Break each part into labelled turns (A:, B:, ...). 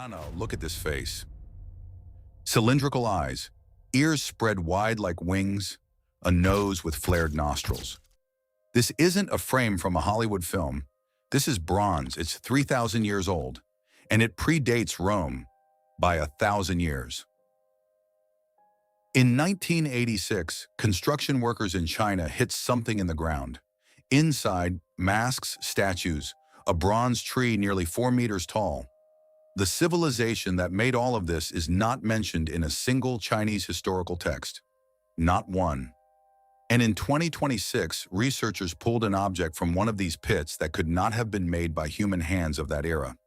A: I know, look at this face. Cylindrical eyes, ears spread wide like wings, a nose with flared nostrils. This isn't a frame from a Hollywood film. This is bronze. It's 3,000 years old, and it predates Rome by 1,000 years. In 1986, construction workers in China hit something in the ground. Inside, masks, statues, a bronze tree nearly 4 meters tall. The civilization that made all of this is not mentioned in a single Chinese historical text. Not one. And in 2026, researchers pulled an object from one of these pits that could not have been made by human hands of that era.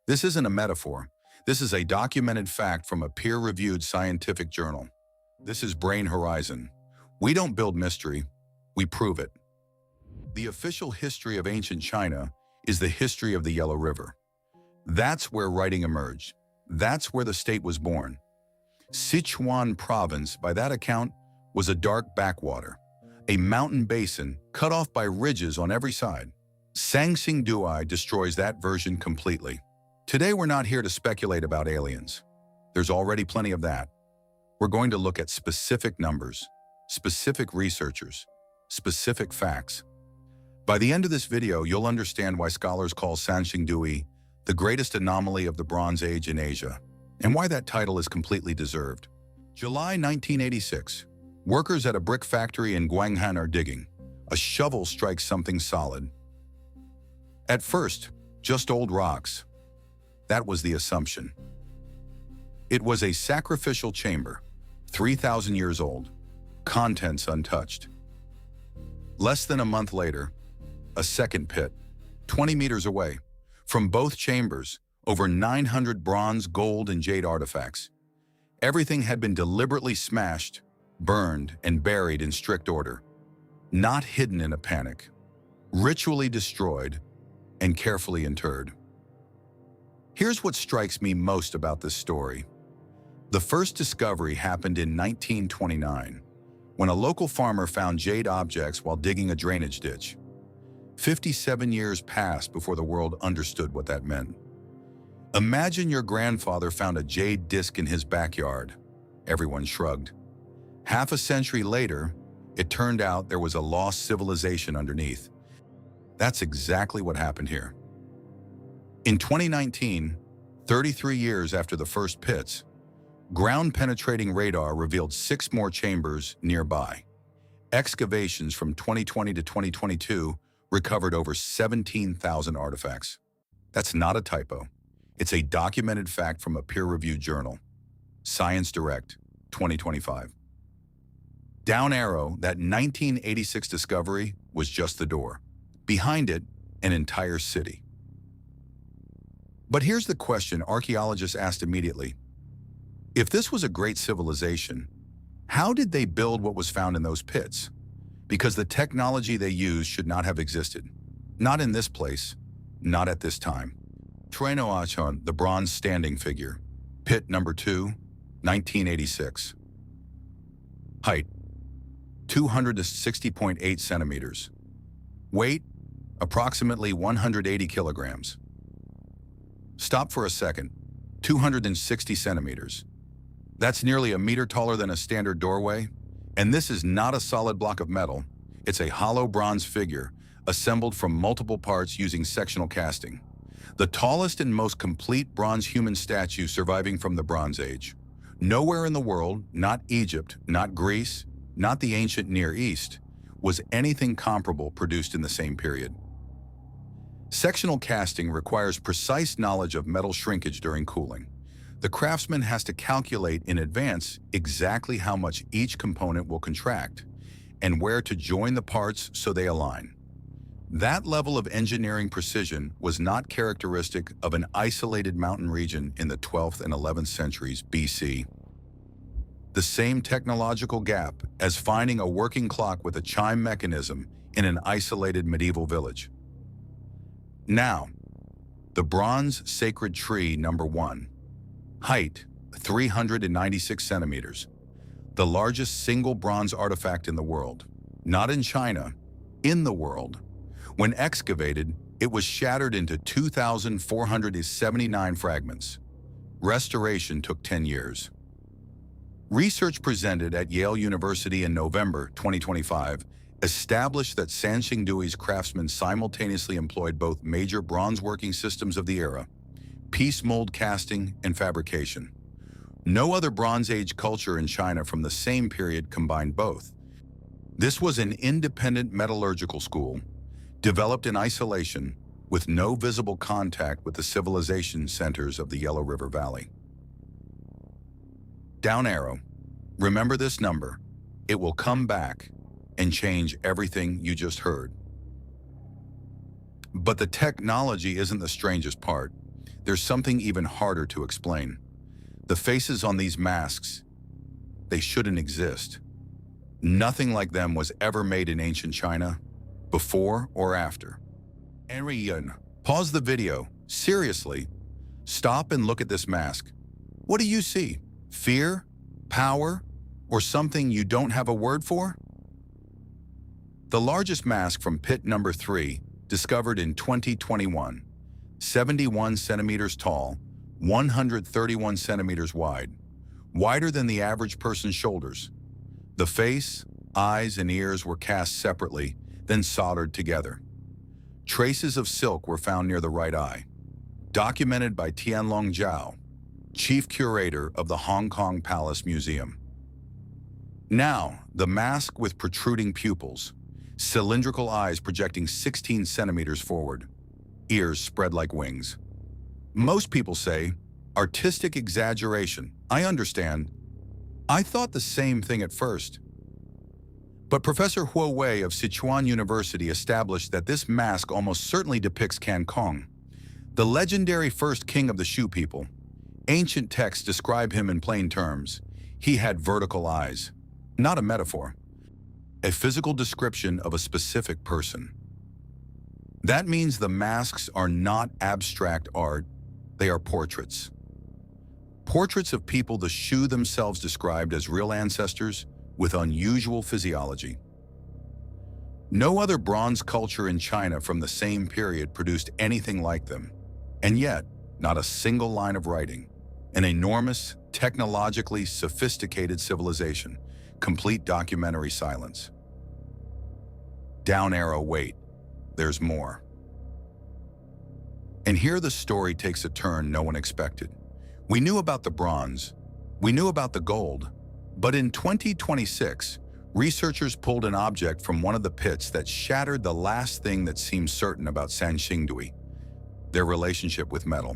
A: This isn't a metaphor. This is a documented fact from a peer-reviewed scientific journal. This is Brain Horizon. We don't build mystery, we prove it. The official history of ancient China is the history of the Yellow River. That's where writing emerged. That's where the state was born. Sichuan province, by that account, was a dark backwater, a mountain basin cut off by ridges on every side. Sanxingdui destroys that version completely. Today we're not here to speculate about aliens. There's already plenty of that. We're going to look at specific numbers, specific researchers, specific facts. By the end of this video, you'll understand why scholars call Sanxingdui the greatest anomaly of the Bronze Age in Asia, and why that title is completely deserved. July 1986. Workers at a brick factory in Guanghan are digging. A shovel strikes something solid. At first, just old rocks. That was the assumption. It was a sacrificial chamber, 3,000 years old, contents untouched. Less than a month later, a second pit, 20 meters away. From both chambers, over 900 bronze, gold, and jade artifacts. Everything had been deliberately smashed, burned, and buried in strict order. Not hidden in a panic. Ritually destroyed and carefully interred. Here's what strikes me most about this story. The first discovery happened in 1929, when a local farmer found jade objects while digging a drainage ditch. 57 years passed before the world understood what that meant. Imagine your grandfather found a jade disc in his backyard. Everyone shrugged. Half a century later, it turned out there was a lost civilization underneath. That's exactly what happened here. In 2019, 33 years after the first pits, ground-penetrating radar revealed 6 more chambers nearby. Excavations from 2020 to 2022 recovered over 17,000 artifacts. That's not a typo. It's a documented fact from a peer-reviewed journal. Science Direct, 2025. Down arrow, that 1986 discovery was just the door. Behind it, an entire city. But here's the question archaeologists asked immediately. If this was a great civilization, how did they build what was found in those pits? Because the technology they used should not have existed. Not in this place, not at this time. Trainoachon, the bronze standing figure. Pit number 2, 1986. Height, 260.8 centimeters. Weight, approximately 180 kilograms. Stop for a second. 260 centimeters. That's nearly a meter taller than a standard doorway. And this is not a solid block of metal. It's a hollow bronze figure, assembled from multiple parts using sectional casting. The tallest and most complete bronze human statue surviving from the Bronze Age. Nowhere in the world, not Egypt, not Greece, not the ancient Near East, was anything comparable produced in the same period. Sectional casting requires precise knowledge of metal shrinkage during cooling. The craftsman has to calculate in advance exactly how much each component will contract and where to join the parts so they align. That level of engineering precision was not characteristic of an isolated mountain region in the 12th and 11th centuries BC. The same technological gap as finding a working clock with a chime mechanism in an isolated medieval village. Now, the bronze sacred tree number 1. Height, 396 centimeters. The largest single bronze artifact in the world. Not in China, in the world. When excavated, it was shattered into 2,479 fragments. Restoration took 10 years. Research presented at Yale University in November 2025 established that Sanxingdui's craftsmen simultaneously employed both major bronze working systems of the era, piece mold casting and fabrication. No other Bronze Age culture in China from the same period combined both. This was an independent metallurgical school, developed in isolation, with no visible contact with the civilization centers of the Yellow River Valley. Down arrow. Remember this number. It will come back and change everything you just heard. But the technology isn't the strangest part. There's something even harder to explain. The faces on these masks, they shouldn't exist. Nothing like them was ever made in ancient China, before or after. Arian, pause the video. Seriously, stop and look at this mask. What do you see? Fear? Power? Or something you don't have a word for? The largest mask from pit number 3, discovered in 2021, 71 centimeters tall, 131 centimeters wide, wider than the average person's shoulders. The face, eyes, and ears were cast separately, then soldered together. Traces of silk were found near the right eye, documented by Tianlong Zhao, chief curator of the Hong Kong Palace Museum. Now, the mask with protruding pupils, cylindrical eyes projecting 16 centimeters forward, ears spread like wings. Most people say, artistic exaggeration. I understand. I thought the same thing at first. But Professor Huo Wei of Sichuan University established that this mask almost certainly depicts Can Kong, the legendary first king of the Shu people. Ancient texts describe him in plain terms. He had vertical eyes, not a metaphor, a physical description of a specific person. That means the masks are not abstract art, they are portraits. Portraits of people the Shu themselves described as real ancestors with unusual physiology. No other bronze culture in China from the same period produced anything like them, and yet, not a single line of writing. An enormous, technologically sophisticated civilization, complete documentary silence. Down arrow, wait, there's more. And here the story takes a turn no one expected. We knew about the bronze, we knew about the gold, but in 2026, researchers pulled an object from one of the pits that shattered the last thing that seemed certain about Sanxingdui, their relationship with metal.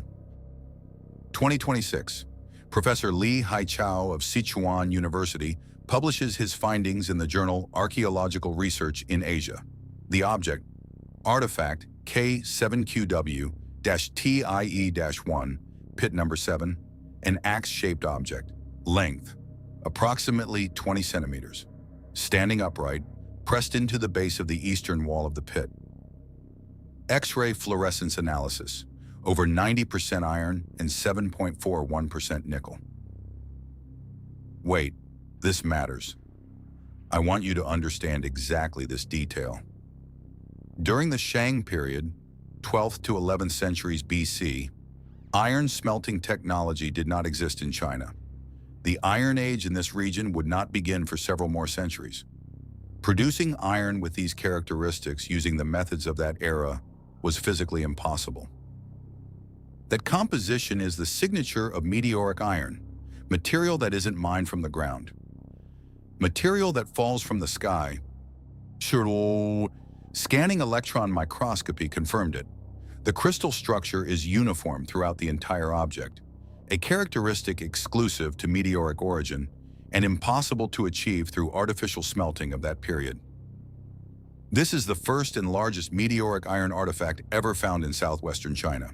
A: 2026, Professor Li Haichao of Sichuan University publishes his findings in the journal Archaeological Research in Asia. The object, artifact K7QW-TIE-1, pit number 7, an axe-shaped object, length, approximately 20 centimeters, standing upright, pressed into the base of the eastern wall of the pit. X-ray fluorescence analysis, over 90% iron and 7.41% nickel. Wait, this matters. I want you to understand exactly this detail. During the Shang period, 12th to 11th centuries BC, iron smelting technology did not exist in China. The Iron Age in this region would not begin for several more centuries. Producing iron with these characteristics using the methods of that era was physically impossible. That composition is the signature of meteoric iron, material that isn't mined from the ground. Material that falls from the sky. Scanning electron microscopy confirmed it. The crystal structure is uniform throughout the entire object, a characteristic exclusive to meteoric origin and impossible to achieve through artificial smelting of that period. This is the first and largest meteoric iron artifact ever found in southwestern China.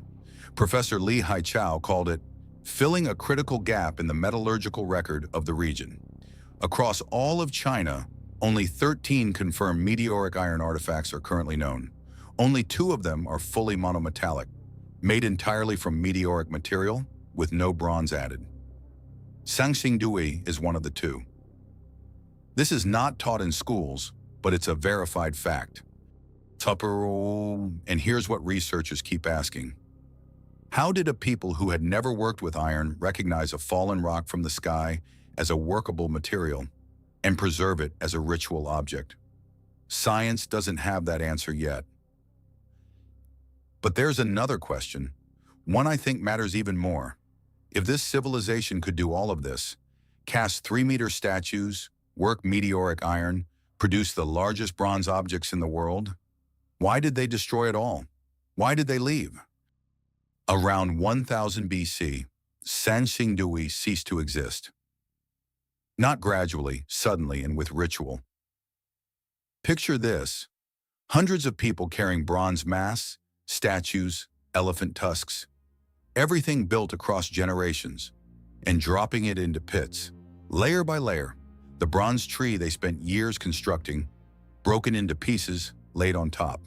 A: Professor Li Haichao called it filling a critical gap in the metallurgical record of the region. Across all of China, only 13 confirmed meteoric iron artifacts are currently known. Only 2 of them are fully monometallic, made entirely from meteoric material with no bronze added. Sanxingdui is one of the 2. This is not taught in schools, but it's a verified fact. And here's what researchers keep asking. How did a people who had never worked with iron recognize a fallen rock from the sky as a workable material and preserve it as a ritual object? Science doesn't have that answer yet. But there's another question, one I think matters even more. If this civilization could do all of this, cast 3-meter statues, work meteoric iron, produce the largest bronze objects in the world, why did they destroy it all? Why did they leave? Around 1000 BC, Sanxingdui ceased to exist. Not gradually, suddenly, and with ritual. Picture this: hundreds of people carrying bronze masks, statues, elephant tusks, everything built across generations, and dropping it into pits, layer by layer. The bronze tree they spent years constructing, broken into pieces, laid on top,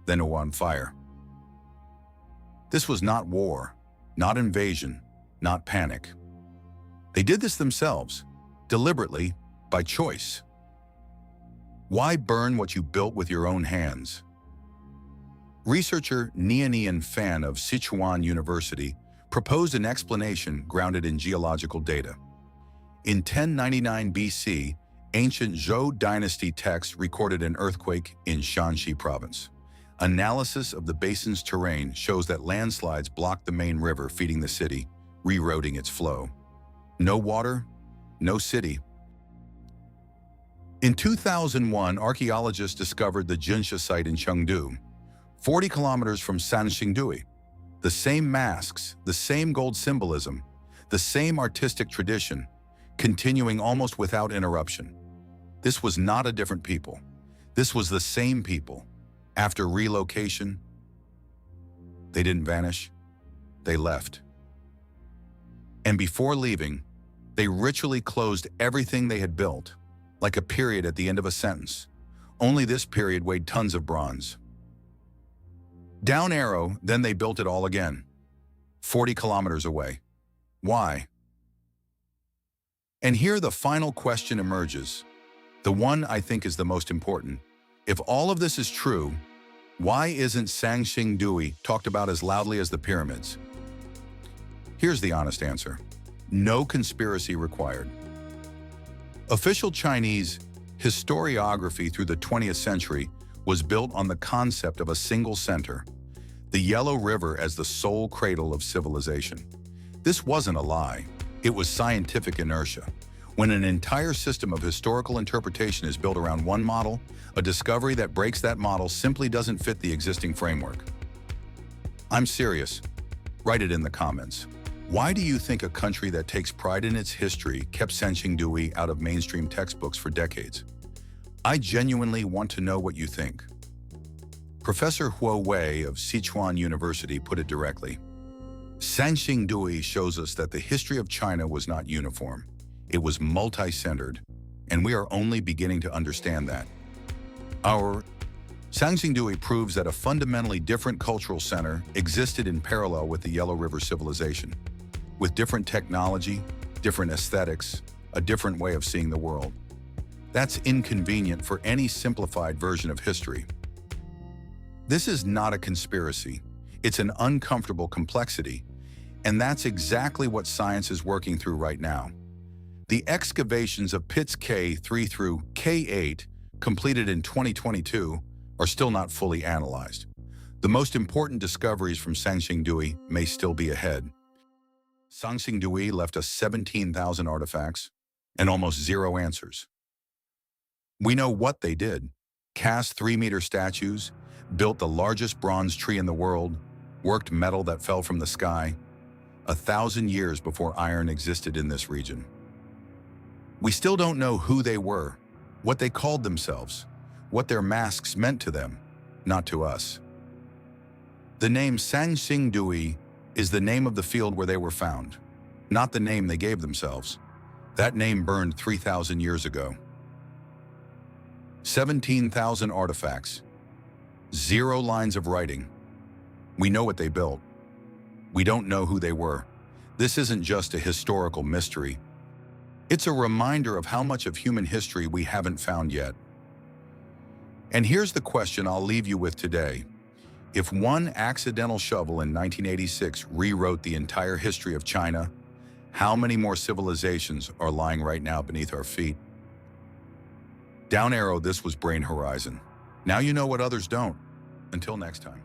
A: then on fire. This was not war, not invasion, not panic. They did this themselves, deliberately, by choice. Why burn what you built with your own hands? Researcher Nianian Fan of Sichuan University proposed an explanation grounded in geological data. In 1099 BC, ancient Zhou dynasty texts recorded an earthquake in Shanxi province. Analysis of the basin's terrain shows that landslides blocked the main river feeding the city, rerouting its flow. No water, no city. In 2001, archaeologists discovered the Jinsha site in Chengdu, 40 kilometers from Sanxingdui. The same masks, the same gold symbolism, the same artistic tradition, continuing almost without interruption. This was not a different people. This was the same people. After relocation, they didn't vanish, they left. And before leaving, they ritually closed everything they had built, like a period at the end of a sentence. Only this period weighed tons of bronze. Down arrow, then they built it all again, 40 kilometers away. Why? And here the final question emerges, the one I think is the most important. If all of this is true, why isn't Sanxingdui talked about as loudly as the pyramids? Here's the honest answer. No conspiracy required. Official Chinese historiography through the 20th century was built on the concept of a single center, the Yellow River as the sole cradle of civilization. This wasn't a lie. It was scientific inertia. When an entire system of historical interpretation is built around one model, a discovery that breaks that model simply doesn't fit the existing framework. I'm serious. Write it in the comments. Why do you think a country that takes pride in its history kept Sanxingdui out of mainstream textbooks for decades? I genuinely want to know what you think. Professor Huo Wei of Sichuan University put it directly. Sanxingdui shows us that the history of China was not uniform. It was multi-centered, and we are only beginning to understand that. Our Sanxingdui proves that a fundamentally different cultural center existed in parallel with the Yellow River civilization, with different technology, different aesthetics, a different way of seeing the world. That's inconvenient for any simplified version of history. This is not a conspiracy. It's an uncomfortable complexity, and that's exactly what science is working through right now. The excavations of pits K3 through K8, completed in 2022, are still not fully analyzed. The most important discoveries from Sanxingdui may still be ahead. Sanxingdui left us 17,000 artifacts and almost zero answers. We know what they did: cast 3-meter statues, built the largest bronze tree in the world, worked metal that fell from the sky, 1,000 years before iron existed in this region. We still don't know who they were, what they called themselves, what their masks meant to them, not to us. The name Sanxingdui is the name of the field where they were found, not the name they gave themselves. That name burned 3,000 years ago. 17,000 artifacts, 0 lines of writing. We know what they built. We don't know who they were. This isn't just a historical mystery. It's a reminder of how much of human history we haven't found yet. And here's the question I'll leave you with today. If one accidental shovel in 1986 rewrote the entire history of China, how many more civilizations are lying right now beneath our feet? Down arrow, this was Brain Horizon. Now you know what others don't. Until next time.